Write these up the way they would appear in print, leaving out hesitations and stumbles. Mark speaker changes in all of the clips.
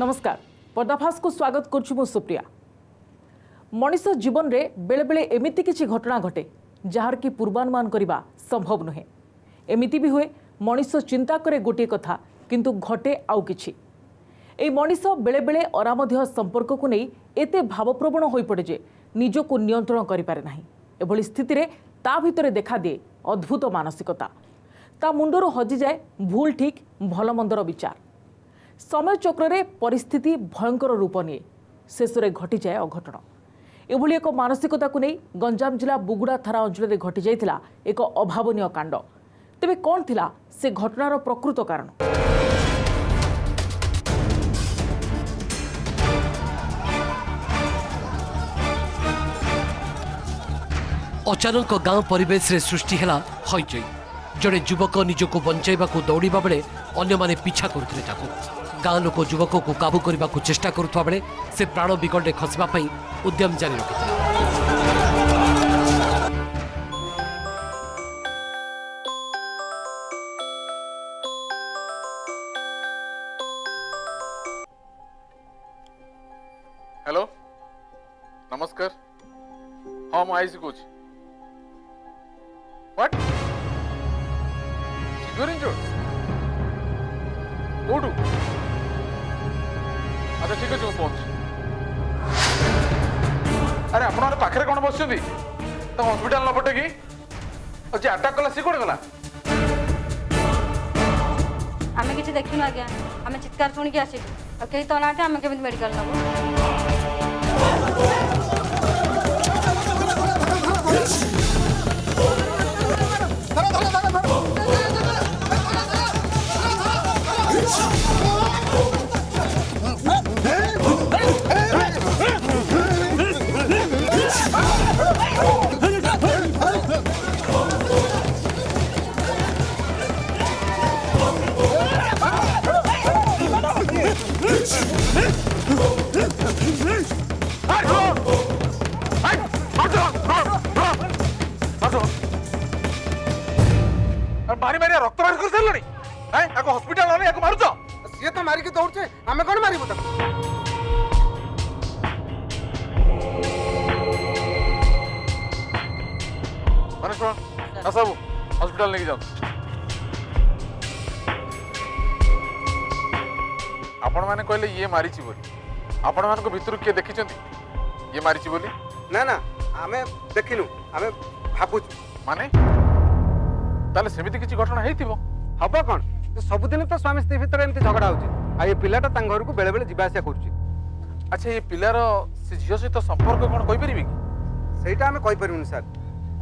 Speaker 1: नमस्कार पर्दाफाश को स्वागत करुछु सुप्रिया। मनीष जीवन रे बेले बेले एमिति किछि घटना घटे जार की पूर्वानुमान करने संभव नुहे। एमिति भी हुए मनीष चिंता करे गोटे कथा किंतु घटे आउ किछि। ए मनीष बेले बेले अरामध्य संपर्क को नहीं एते भावप्रवण हो पड़े जे निजको नियंत्रण करि पारे नाही। एभली स्थिति रे ता भितरे देखा दिए अद्भुत मानसिकता। ता मुंडरो हजि जाए भूल ठीक भल मंदर विचार। समय चक्र रे परिस्थिति भयंकर रूप निए शेष में घटी जाए अघटन। एभली एक मानसिकता को नहीं गंजाम जिला बुगुड़ा थाना अंचल में घटी जाइथिला एक अभावनीय कांड। तेबे कौन थिला से घटनार प्रकृत कारण?
Speaker 2: अचानक गांव परिवेश रे सृष्टि है हईचई। जड़े युवक निजको बंचाइबा को दौड़ा बेले अन्य माने पीछा करते गाँ लोक युवक को काबू करने को चेष्टा करुवा बेले से प्राण विकल खसवा उद्यम जारी रखिता।
Speaker 3: हेलो नमस्कार। हाँ मुझे आईसी कौच। व्हाट सिक्योर इंजोर्ड कोडू? अच्छा ठीक है पहुंच। अरे आप पाखे कौन बस हॉस्पिटाल न पटे कि जे अटैक कला सी कौन गला?
Speaker 4: आमे किछि देखिनु आज्ञा। आमे चित्कार सुनी के आसी आ केही तो नाटे आमे केमिति मेडिकल नबो।
Speaker 3: मारी मारी रक्त बाहर कर सारे हॉस्पिटल ना मारुच सी तो मारिक दौड़े आम कौन मारू तक? मैंने शुण सब हॉस्पिटल लेके जाओ। आपण मैंने कहले ये मारी आपण मान भितर किए देखी ये मारी बोली?
Speaker 5: ना ना आमे देखिनु आमे भाबु
Speaker 3: माने ताले सेमिति किछि घटना हेतिबो
Speaker 5: हबो कोन? सबुदिन तो स्वामी स्त्री भितर एमती झगड़ा होची आ ये पिलाटा तांग घर को बेले बेले जिबा आसिया करची।
Speaker 3: अच्छा ये पिलार से झियो सहित संपर्क कोन कहि परिबी कि?
Speaker 5: सेटा आमे कहि परिउनी सर।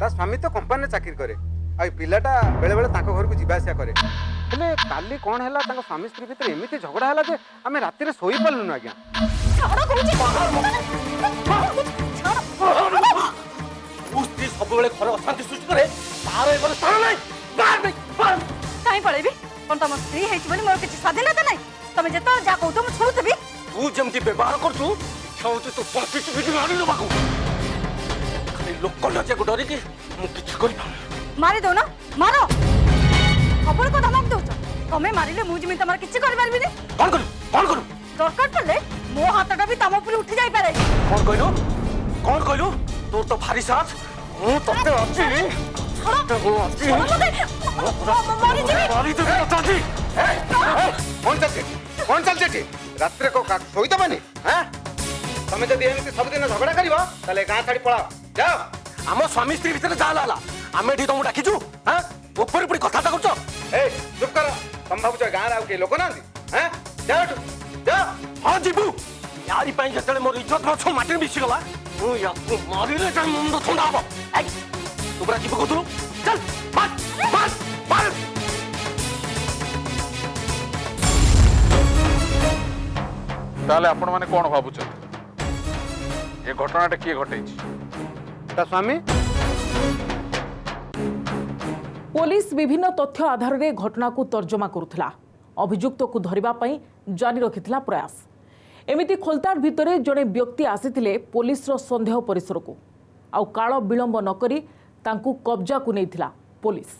Speaker 5: ता स्वामी तो कंपनी चाकरी करे आ ये पिलाटा बेले बेले तांको घर को जिबा आसिया करे। हेले काली कोन हैला तांको स्वामी स्त्री भितर एमिति झगड़ा हैला जे आमे राती रे सोई पल्लु न आज्ञा।
Speaker 4: छाड़ कोची
Speaker 2: स्त्री सब बेले घर अशांति सृष्टि करे तार एबले स्थान नै।
Speaker 4: काई पळेबी कोन तम स्त्री हेछि बोली मोर किछि स्वाधीनता नै। तमे जेतो जा कहू तो छुड़ुतबी।
Speaker 2: तू जेमती व्यवहार करछु छौति तो पापिच बिजु मारि न बाकू। खाली लोक लजे को डरी कि मु किछि करि पा
Speaker 4: मारि दो ना मारो। खबर को धमक दउछ तमे मारिले मु जिमि तमर किछि करि परबी नै।
Speaker 2: कोन करू
Speaker 4: दरकार पड़ले मो हाथटा भी तम ऊपर उठी जाई पारे।
Speaker 2: कोन कहलु तोर तो भारी साथ मु तते अछि।
Speaker 5: कौन चलते रात्रे को सोईत बनी? तुम जब एमती सबुदिन झगड़ा कर गाँ छाड़ी पड़ा जाओ।
Speaker 2: आम स्वामी स्त्री भितर जा आम ये तुमको डाकिचु ऊपर पड़ी कथा कर
Speaker 5: चुप कर। तुम भावुच गाँव आउ के लोक ना जाओ।
Speaker 2: हाँ जीवु यारी जो मोर इज्जत माछ माटी मिशीगला मारे मुंड ठंडा हम। तू पूरा जीव कहूँ चल मार।
Speaker 3: ताले आपण माने कोन भाबुछ ये घटनाटा किए घटैछि?
Speaker 5: ता स्वामी
Speaker 1: पुलिस विभिन्न तथ्य आधार रे घटना को तर्जमा करुथिला। अभियुक्त को धरिबा पई जारी रखिथिला प्रयास। एमिति खोलताड भितरे जड़े व्यक्ति आसीथिले पुलिस रो संदेह परिसर को आउ काल विलंब नकरी तांकु कब्जा को नैथिला पुलिस।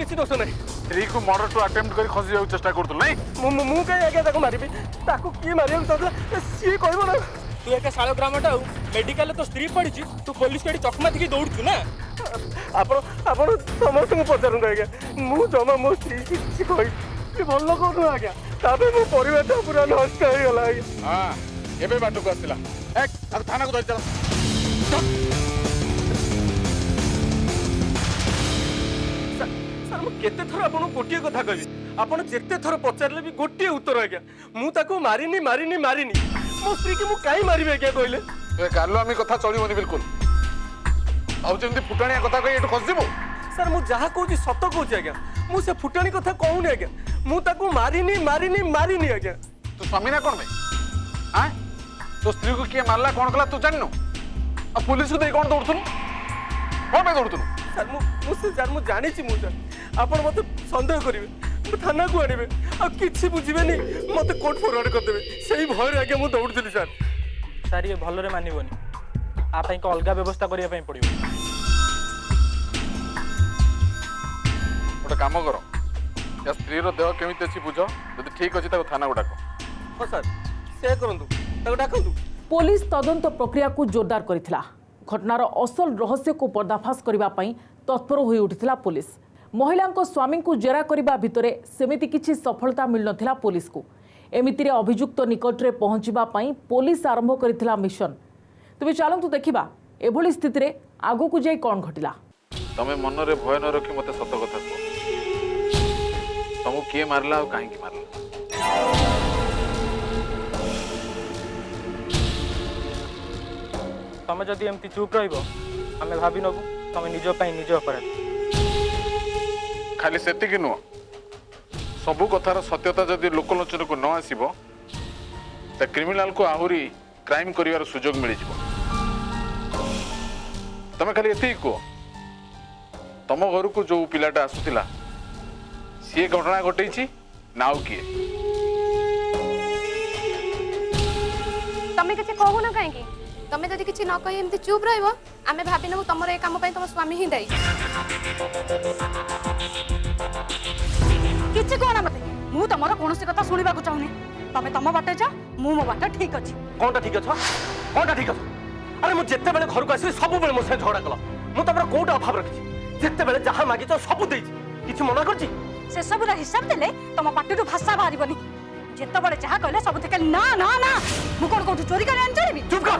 Speaker 6: କିଛି ଦୋଷ ନାହିଁ।
Speaker 3: ସ୍ତ୍ରୀକୁ ମର୍ଡର ଟୁ ଆଟେମ୍ପ୍ଟ କରି ଖସି ଯିବାକୁ ଚେଷ୍ଟା କରୁଥିଲୁ ନାଇଁ?
Speaker 6: ମୁଁ କାହିଁ ଆଜ୍ଞା ତାକୁ ମାରିବି? ତାକୁ କିଏ ମାରିବାକୁ ଚାହୁଁଥିଲା ସିଏ କହିବ ନା। ତୁ ଏକା ଶାଳ ଗ୍ରାମଟା ଆଉ ମେଡିକାଲରେ ତ ସ୍ତ୍ରୀ ପଡ଼ିଛି, ତୁ ପୋଲିସ ଗାଡ଼ି ଚକମା ଦେଇକି ଦୌଡ଼ୁଛୁ ନା। ଆପଣ ସମସ୍ତଙ୍କୁ ପଚାରନ୍ତୁ ଆଜ୍ଞା, ମୁଁ ଜମା ମୋ ସ୍ତ୍ରୀ କିଛି କହିଲି ଭଲ ଲୋକ ନୁହଁ ଆଜ୍ଞା। ତାପରେ ମୋ ପରିବାରଟା ପୁରା ନଷ୍ଟ ହେଇଗଲା ଆଜ୍ଞା।
Speaker 3: ହଁ ଏବେ ବାଟକୁ ଆସିଲା। ତାକୁ ଥାନାକୁ ଧରି ଚାଲ।
Speaker 6: ସାର୍ ମୁଁ କେତେ ଥର ଆପଣଙ୍କୁ ଗୋଟିଏ କଥା କହିବି, ଆପଣ ଯେତେ ଥର ପଚାରିଲେ ବି ଗୋଟିଏ ଉତ୍ତର ଆଜ୍ଞା, ମୁଁ ତାକୁ ମାରିନି। ମୋ ସ୍ତ୍ରୀକି ମୁଁ କାହିଁ ମାରିବି ଆଜ୍ଞା କହିଲେ?
Speaker 3: ଏ ଗାଲୁଆମି କଥା ଚଳିବନି ବିଲକୁଲ। ଆଉ ଯେମିତି ଫୁଟାଣିଆ କଥା କହି ଏଠୁ ଖସିଯିବୁ।
Speaker 6: ସାର୍ ମୁଁ ଯାହା କହୁଛି ସତ କହୁଛି ଆଜ୍ଞା, ମୁଁ ସେ ଫୁଟାଣି କଥା କହୁନି ଆଜ୍ଞା। ମୁଁ ତାକୁ ମାରିନି ଆଜ୍ଞା।
Speaker 3: ତୁ ସ୍ୱାମୀ ନା କଣ ଭାଇ? ଆଁ ତୋ ସ୍ତ୍ରୀକୁ କିଏ ମାରିଲା କଣ କଲା ତୁ ଜାଣିନୁ? ଆଉ ପୁଲିସକୁ ଦେଇ କଣ ଦୌଡୁଥିଲୁ? କଣ ପାଇଁ ଦୌଡୁଥିଲୁ?
Speaker 6: ସାର୍ ମୁଁ ଜାଣିଛି ସାର୍ ଆପଣ ମୋତେ ସନ୍ଦେହ କରିବେ, ମୁଁ ଥାନାକୁ ଆଣିବେ, ଆଉ କିଛି ବୁଝିବେନି, ମୋତେ କୋର୍ଟ ଫରୱାର୍ଡ କରିଦେବେ। ସେଇ ଭୟରେ ଆଜ୍ଞା ମୁଁ ଦୌଡ଼ୁଥିଲି ସାର୍। ସାର୍ ଇଏ ଭଲରେ ମାନିବନି, ଆ ପାଇଁ ଅଲଗା ବ୍ୟବସ୍ଥା କରିବା ପାଇଁ ପଡ଼ିବ।
Speaker 3: ଗୋଟେ କାମ କର, ୟା ସ୍ତ୍ରୀର ଦେହ କେମିତି ଅଛି ବୁଝ, ଯଦି ଠିକ ଅଛି ତାକୁ ଥାନାକୁ ଡାକ।
Speaker 6: ହଁ ସାର୍ ସେ କରନ୍ତୁ, ତାକୁ ଡାକନ୍ତୁ।
Speaker 1: पुलिस तदंत प्रक्रिया को जोरदार करिथिला। घटनार असल रहस्य को पर्दाफाश करबा पई तत्पर होई उठिथिला पुलिस। महिला स्वामी को जेरा करबा भितरे सेमिति किछि सफलता मिल नथिला पुलिस को। एमितिरे अभियुक्त निकट रे पहुंचबा पई पुलिस आरंभ करिथिला मिशन। तबे चलंतु देखिबा एभली स्थिति रे आगो को जाई कोन घटिला।
Speaker 3: तमे मन रे भय न रखी मते सत कथा कह। तुमको किए मारला और काहे की मारला?
Speaker 6: तमे जदि एमती चुप रहिबो आमे भाबी नबु तमे निज पई निज अपराध।
Speaker 3: खाली सेतिकी नुह, सबु कथार सत्यता जदि लोकलोचन को न आसीबो त क्रिमिनल को आहुरी क्राइम करिवार सुजोग मिल जिवो। तमे खाली एति को तम घर को जो पिलाटा आसुतिला सी घटना घटैछि नाउ किए?
Speaker 7: तमे किसी कहू ना कहीं तमे जदि किसी न कही एमती चुप रहिबो आमे भाबी नबु तमर ए काम पई तम स्वामी ही दायी।
Speaker 4: किछि कोना मते मु तमर कोनोसी कथा सुनिबा को चाहुनी। तमे तम बाटे जा मु मो बाटे ठीक अछि।
Speaker 6: कोनटा ठीक अछि? कोनटा ठीक अछि? अरे मु जेते बेले घर को आसी सब बेले मो से झगड़ा कला। मु तमर कोटा अभाव रखछि, जेते बेले जहा मागी तो सब देछि, किछि मना करछि?
Speaker 4: से सबुरा हिसाब देले तम पाटीरु भाषा बाहरिबनी। जेते बेले जहा कहले सब थिके ना ना ना मु कोन कोठी चोरी करे आनचरिबी।
Speaker 6: चुप कर।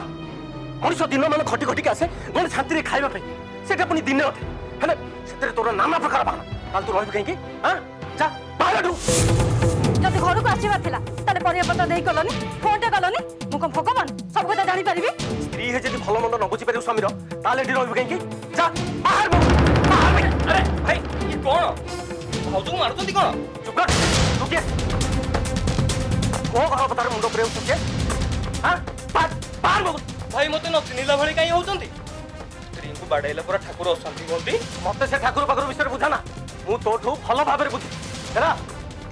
Speaker 6: मनुष्य दिन मान खटी खटी के आसे गण शांति रे खाइबा पे सेटा पुनी दिन अथे हेले सेते तोरा नाना प्रकार बाना काल तू रहबी कहीं हां जा बाहर दू।
Speaker 4: जदि घर को आसीबा थिला ताले परिया पत्र देई कलनी फोनटे कलनी मु को भगवान सब कथा जानि परिबी।
Speaker 6: स्त्री हे जदि भलो मंद न बुझी परिउ स्वामीर ताले एठी रहबी कहीं जा बाहर बाहर। अरे भाई ये कोन भाउजू मारतंती कोन? चुप कर तू के को कहा बता मुंडो प्रेम तू के हां बाहर भाई मते न चिनिला भଳି काई होउचंती? स्त्रीଙ୍କୁ बाडैला पूरा ठाकुर अशांति होंती। मते से ठाकुर पाखर विषय बुझा ना, मु तोठू भलो भाबरे बुझी हेला।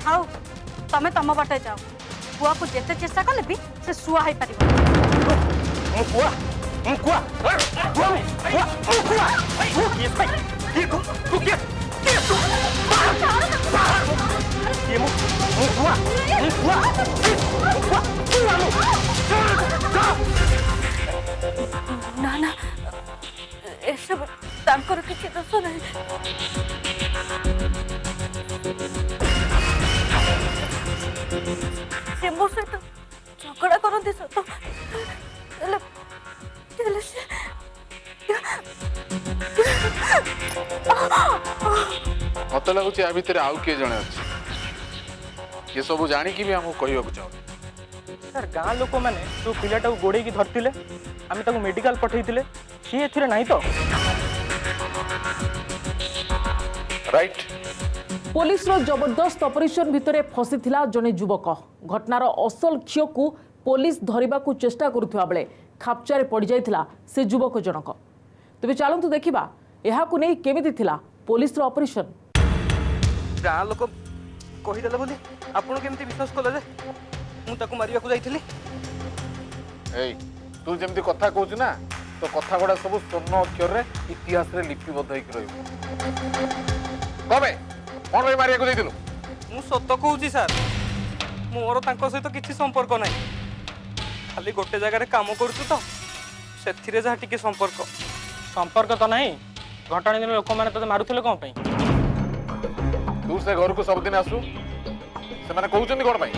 Speaker 4: हाउ तमे तम बाटे जाओ, बुआ को जेते चेष्टा कले भी से सुआ हाई परिबो।
Speaker 6: मु कुआ बुआ मु किए भाई ये को तू के तू बाहर ये मु कुआ
Speaker 4: ना ना ए सब तांकर किछि दोष नहीं। से मो सहित झगड़ा करते सत
Speaker 3: मत लगुच या भितर आउ किए जणे अछि ये सब जानी कि भी हमको कहबा को चाहू।
Speaker 6: सर गाँ लोक मैंने जो पिलाटा गोड़े की धरते आम ताको मेडिकल पठेइथिले सी एथिरे नाही तो
Speaker 3: राइट।
Speaker 1: पुलिस रो जबरदस्त ऑपरेशन भितरे फसीथिला जने युवक। घटनार असल क्षय को पुलिस धरिबा को चेष्टा करुवा बेले खापचारे पड़ जाइथिला से युवक जनक। तबे चलंतु देखिबा एहा को नै केमिति थिला पुलिस रो ऑपरेशन।
Speaker 6: गाँ लोक कहीदेले बोली आपण केमती विश्वास कले जे मु ताको मारिबा को जाइथिली?
Speaker 3: ए तू जेमती कथा कहूछ ना तो कथा गुड़ा सब स्वर्ण अक्षर रे इतिहास रे लिपिबद्ध होई रहइबो। कबे कौन भाई मारिया को देइदिनु
Speaker 6: ମୁଁ ସତ କହୁଛି ସାର୍ ମୋର ତାଙ୍କ ସହିତ କିଛି ସମ୍ପର୍କ ନାହିଁ ଖାଲି ଗୋଟେ ଜାଗାରେ କାମ କରୁଛୁ ତ ସେଥିରେ ଯାହା ଟିକେ ସମ୍ପର୍କ ତ ନାହିଁ ଘଟଣା ଦିନ ଲୋକମାନେ ତତେ ମାରୁଥିଲେ କ'ଣ ପାଇଁ
Speaker 3: तू से घर को सब दिन आसु से माने कहउछन्ती कोन भाई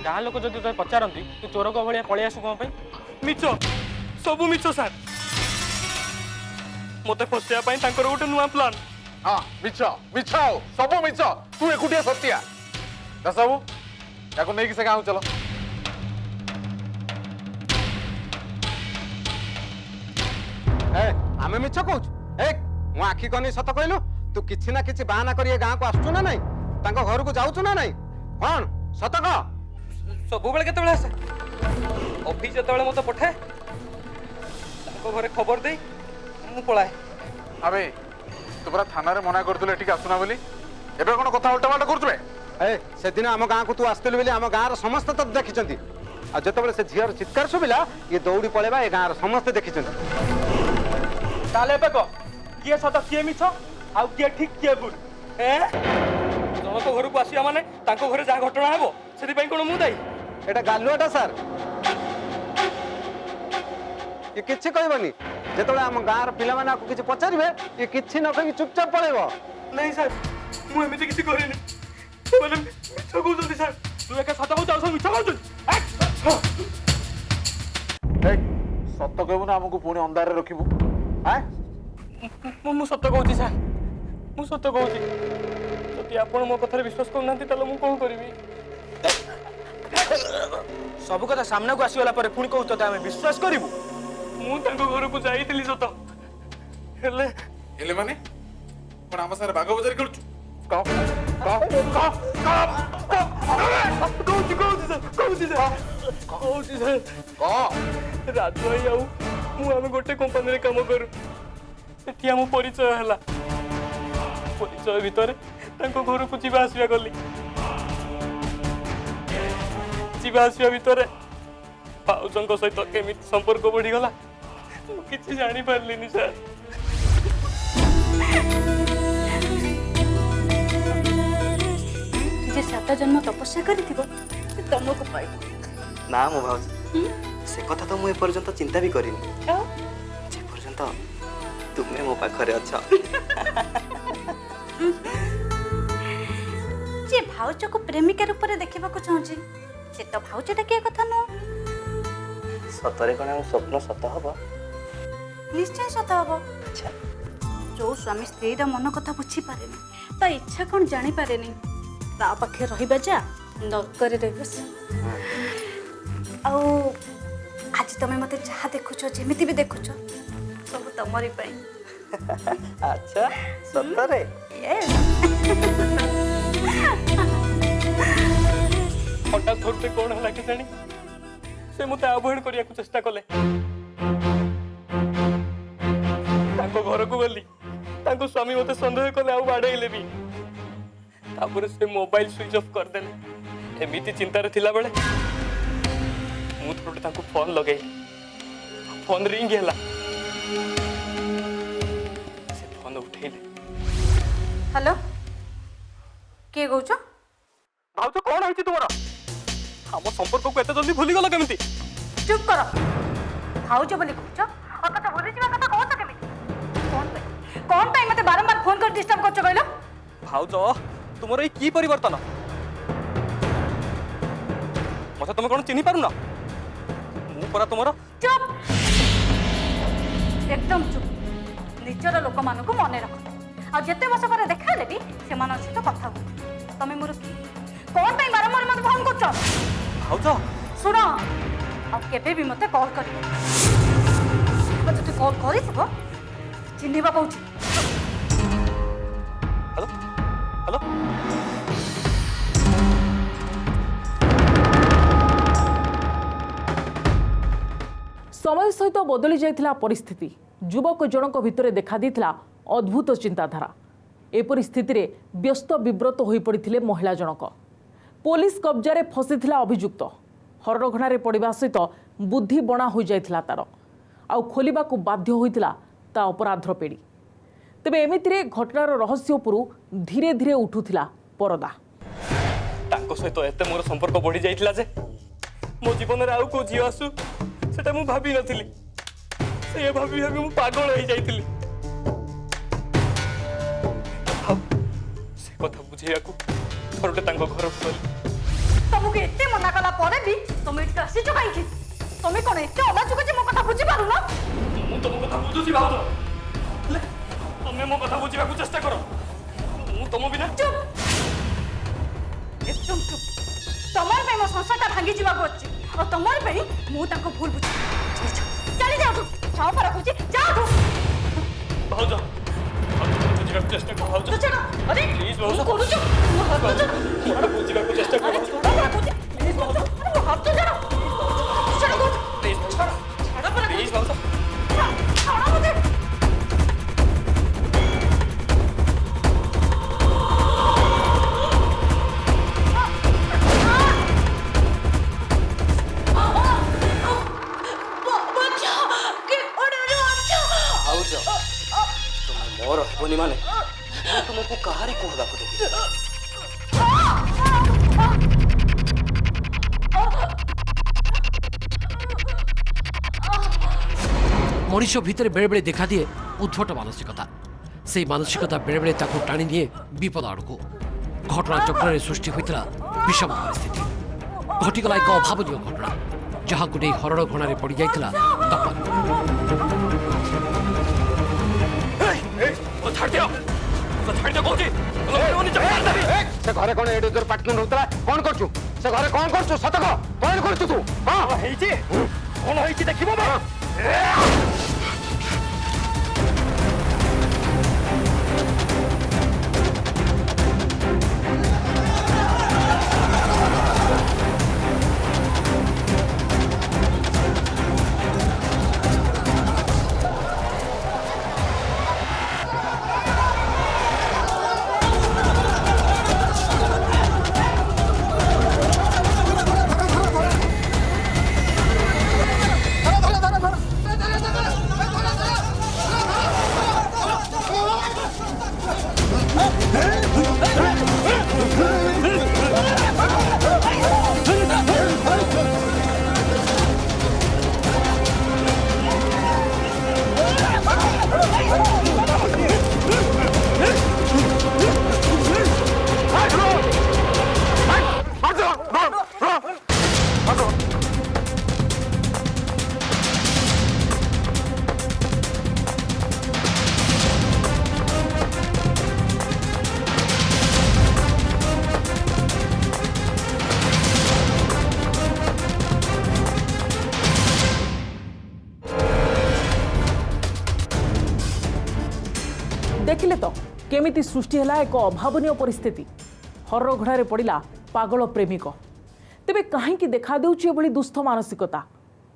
Speaker 6: ଗାଁ ଲୋକ ଯଦି ତତେ ପଚାରନ୍ତି ତୁ ଚୋରଙ୍କ ଭଳିଆ ପଳେଇ ଆସୁ କ'ଣ ପାଇଁ ମିଛ ସବୁ ମିଛ ସାର୍ ମୋତେ ଫସିବା ପାଇଁ ତାଙ୍କର ଗୋଟେ ନୂଆ ପ୍ଲାନ୍
Speaker 3: हां मिछ मिछ सब मिछ तू एकुटिया सत्या दसबू याको नहीं कि से गाँव चलो
Speaker 5: ए आमे मिछ कहूछु ए मो आखि कनी सत कहलु तू किछि ना किछि बाहाना करी ए गाँ को आसुछु ना नहीं तांको घर को जाउछु ना नहीं कोन सत कह
Speaker 6: ସବୁବେଳେ କେତେବେଳେ ଆସେ ଅଫିସ ଯେତେବେଳେ ମୋତେ ପଠାଏ ତାଙ୍କ ଘରେ ଖବର ଦେଇ ମୁଁ ପଳାଏ
Speaker 3: अबे तू पूरा थाना रे मना करतले ठीक आसुना बोली एबे कोन कथा उल्टा पाल्टा करतबे
Speaker 5: ए से दिन आम गाँ को तू आसतलु बेले आम गाँ रो समस्त तो देखिचंती आ जेतेबेले से झियर चित्कार सुबिला ये दौड़ी पळेबा ए गाँ रो समस्त देखिचंती
Speaker 6: ତାହେଲେ ଏବେ କହ କିଏ ସତ କିଏ ମିଛ ଆଉ କିଏ ଠିକ କିଏ ଭୁଲ ଜଣକ ଘରକୁ ଆସିବା ମାନେ ତାଙ୍କ ଘରେ ଯାହା ଘଟଣା ହେବ ସେଥିପାଇଁ କ'ଣ ମୁଁ ଦାୟୀ
Speaker 5: एटा गालुआटा सर ये किछि कहबनी जेतेबेले आम गाँ रो पिला माने आपको किछि पचारिबे ये किछि न कहि चुपचाप पळेबो
Speaker 6: ନାଇଁ ସାର୍ ମୁଁ ଏମିତି କିଛି କରିନି ସେମାନେ ମିଛ କହୁଛନ୍ତି ସାର୍ ତୁ ଏକା ସତ କହୁଛୁ ଆଉ ସବୁ ମିଛ କହୁଛନ୍ତି
Speaker 3: ए सत्य कहबू ना हमको पुणी अंधार रे रखिबू हैं
Speaker 6: ମୁଁ ସତ କହୁଛି ସାର୍ ମୁଁ ସତ କହୁଛି ଯଦି ଆପଣ ମୋ କଥାରେ ବିଶ୍ୱାସ କରୁନାହାନ୍ତି ତାହେଲେ ମୁଁ କ'ଣ କରିବି ସବୁ କଥା ସାମ୍ନାକୁ ଆସିଗଲା ପରେ ପୁଣି କହୁଛ ତ ଆମେ ବିଶ୍ୱାସ କରିବୁ ମୁଁ ତାଙ୍କ ଘରକୁ ଯାଇଥିଲି ସତ ହେଲେ
Speaker 3: एले माने पण हम सारे बाग बजार खेलुछु कह
Speaker 6: କହୁଛି ସାର୍ ରାଜୁ ଭାଇ ଆଉ ମୁଁ ଆମେ ଗୋଟେ କମ୍ପାନୀରେ କାମ କରୁ ସେଠି ଆମ ପରିଚୟ ହେଲା ପରିଚୟ ଭିତରେ ତାଙ୍କ ଘରକୁ ଯିବା ଆସିବା କଲି ଯିବା ଆସିବା ଭିତରେ ଭାଉଜଙ୍କ ସହିତ କେମିତି ସମ୍ପର୍କ ବଢିଗଲା ମୁଁ କିଛି ଜାଣିପାରିଲିନି ସାର୍
Speaker 4: ଯେ 7 ଜନ୍ମ ତପସ୍ୟା କରିଥିବ ସେ ତମକୁ ପାଇବ
Speaker 8: ନା ମୋ ଭାଉଜ ସେ କଥା ତ ମୁଁ ଏପର୍ଯ୍ୟନ୍ତ ଚିନ୍ତା ବି କରିନି
Speaker 4: ଆଉ
Speaker 8: ଯେ ପର୍ଯ୍ୟନ୍ତ ତୁମେ ମୋ ପାଖରେ ଅଛ
Speaker 4: ଯେ ଭାଉଜକୁ ପ୍ରେମିକା ରୂପରେ ଦେଖିବାକୁ ଚାହୁଁଛି ସେ ତ ଭାଉଜଟା କିଏ କଥା ନୁହଁ
Speaker 8: ସତରେ କ'ଣ ଆମ ସ୍ୱପ୍ନ ସତ ହବ
Speaker 4: ନିଶ୍ଚୟ ସତ ହବ
Speaker 8: ଆଚ୍ଛା
Speaker 4: ଯୋଉ ସ୍ୱାମୀ ସ୍ତ୍ରୀର ମନ କଥା ବୁଝିପାରେନି ତା ଇଚ୍ଛା କ'ଣ ଜାଣିପାରେନି ତା ପାଖେ ରହିବା ଯା ନର୍କରେ ରହିବ ସେ ଆଉ ଆଜି ତମେ ମତେ ଯାହା ଦେଖୁଛ ଯେମିତି ବି ଦେଖୁଛ ସବୁ ତମରି ପାଇଁ
Speaker 8: ଆଚ୍ଛା ସତରେ
Speaker 4: Yes.
Speaker 6: ହଠାତ୍ ଥରୁଟେ କ'ଣ ହେଲା କେଜାଣି ସେ ମୋତେ ଆଭଏଡ୍ କରିବାକୁ ଚେଷ୍ଟା କଲେ ତାଙ୍କ ଘରକୁ ଗଲି ତାଙ୍କ ସ୍ୱାମୀ ମୋତେ ସନ୍ଦେହ କଲେ ଆଉ ବାଡ଼େଇଲେ ବି ତାପରେ ସେ ମୋବାଇଲ ସୁଇଚ୍ ଅଫ୍ କରିଦେଲେ ଏମିତି ଚିନ୍ତାରେ ଥିଲାବେଳେ ମୁଁ ଥରୁଟେ ତାଙ୍କୁ ଫୋନ୍ ଲଗେଇଲି ଫୋନ୍ ରିଙ୍ଗ ହେଲା ସେ ଫୋନ୍ ଉଠେଇଲେ
Speaker 4: ହ୍ୟାଲୋ କିଏ କହୁଛ
Speaker 6: ଭାଉଜ କ'ଣ ହେଇଛି ତୁମର ଆମ ସମ୍ପର୍କକୁ ଏତେ ଜଲ୍ଦି ଭୁଲିଗଲ କେମିତି
Speaker 4: ଚୁପ୍ କର ଭାଉଜ ବୋଲି କହୁଛ ଅଥଚ ଭୁଲିଯିବା କଥା କହୁଛ କେମିତି କ'ଣ ପାଇଁ ମତେ ବାରମ୍ବାର ଫୋନ୍ କରି ଡିଷ୍ଟର୍ବ କରୁଛ କହିଲ
Speaker 6: ଭାଉଜ ତୁମର ଏଇ କି ପରିବର୍ତ୍ତନ ମତେ ତମେ କ'ଣ ଚିହ୍ନି ପାରୁନ ମୁଁ ପରା ତୁମର
Speaker 4: ଚୁପ୍ ଏକଦମ ଚୁପ୍ ନିଜର ଲୋକମାନଙ୍କୁ ମନେ ରଖ ଆଉ ଯେତେ ବର୍ଷ ପରେ ଦେଖା ହେଲେ ବି ସେମାନଙ୍କ ସହିତ କଥା ହୁଅ ତମେ ମୋର କି କ'ଣ ପାଇଁ ବାରମ୍ବାର ମତେ ଫୋନ୍ କରୁଛ
Speaker 6: ଭାଉଜ
Speaker 4: ଶୁଣ ଆଉ କେବେ ବି ମତେ କଲ୍ କରିବ ଯଦି କଲ୍ କରିଥିବ ଚିହ୍ନିବା କହୁଛି
Speaker 6: ହ୍ୟାଲୋ ହ୍ୟାଲୋ
Speaker 1: ସମୟ ସହିତ ବଦଳି ଯାଇଥିଲା ପରିସ୍ଥିତି ଯୁବକ ଜଣଙ୍କ ଭିତରେ ଦେଖାଦେଇଥିଲା ଅଦ୍ଭୁତ ଚିନ୍ତାଧାରା ଏପରି ସ୍ଥିତିରେ ବ୍ୟସ୍ତ ବିବ୍ରତ ହୋଇପଡ଼ିଥିଲେ ମହିଳା ଜଣକ ପୋଲିସ କବ୍ଜାରେ ଫସିଥିଲା ଅଭିଯୁକ୍ତ ହରଡ଼ଘଣାରେ ପଡ଼ିବା ସହିତ ବୁଦ୍ଧି ବଣା ହୋଇଯାଇଥିଲା ତାର ଆଉ ଖୋଲିବାକୁ ବାଧ୍ୟ ହୋଇଥିଲା ତା ଅପରାଧର ପେଡ଼ି तेबे एमितिरे घटनार रहस्य उपरू धीरे धीरे उठुथिला परदा।
Speaker 6: तांको सहित एते मोर संपर्क बढ़ी जाइतिला जे मो जीवन रे आउ को झियो आसु सेटा मु भाबी नथिली से भाबी भाबी मु पागल होई जाइतिली से कथा बुझेया को थरटे तांको घर को
Speaker 4: तुमको एते मना कला परे भी तुम इट आसी छ काई तुम कोन एते अबाजुक जे मो कथा बुझी पारु न
Speaker 6: मु तुम कथा बुझुची भाउतो ले तुमे मो कथा बुझीबा को चेष्टा करो मु तुम बिना
Speaker 4: चुप एकदम चुप तमर पे मो संसारटा भांगी जीवा को अछि और तमर पे मु ताको भूल बुझी चली जाओ तू जाओ पर कुछ जाओ तू
Speaker 6: भाउतो बुझीबा को चेष्टा करो भाउतो
Speaker 4: चलो अरे
Speaker 6: प्लीज भाउतो
Speaker 4: करू छु
Speaker 6: मो बुझीबा को चेष्टा
Speaker 4: अरे
Speaker 6: करो
Speaker 4: छोड़ो पर कुछ प्लीज भाउतो अरे हाथ तो जरा चलो
Speaker 6: प्लीज
Speaker 4: छोड़ो छोड़ो पर
Speaker 6: प्लीज भाउतो
Speaker 4: छोड़ो मुझे
Speaker 8: मोर हेबनी माने तुमको कहारी कहला को देबी
Speaker 2: मनीष भितर बेले बेले देखा दिए उद्भट मानसिकता से मानसिकता बेले बेले ताकू टाणी निए विपद आड़क घटना चक्र सृष्टि होता विषम परिस्थिति घटीगला एक अभावन घटना जहाँ को हरण घणारे पड़ जाता तपन
Speaker 5: से घरे कौन एडे जोर पाटन होतला कौन करछु से घरे कौन करछु सत कह कौन करछु तू हां
Speaker 6: हेइची कोन हेइची देखिबो बा
Speaker 1: देखिले तो केमिति सृष्टि है एक अभावन परिस्थिति हर घड़े पड़ा पागल प्रेमिक तेबे कहीं देखा देउछि एभली दुस्थ मानसिकता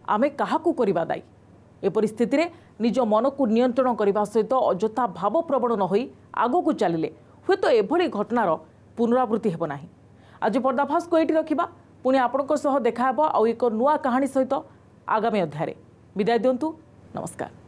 Speaker 1: आमे काहाकू करिबा दायी ए परिस्थिति रे निज मन को नियंत्रण करने सहित अजथा भाव प्रवण न होई आगो को चलिले हुए तो एभली घटनार पुनरावृत्ति हेब नाही। आज पर्दाफाश को एठी रखिबा पुणी आपणको सह देखा हेबो आ एक नुआ कहानी सहित आगामी अध्याय विदाय दियंतु नमस्कार।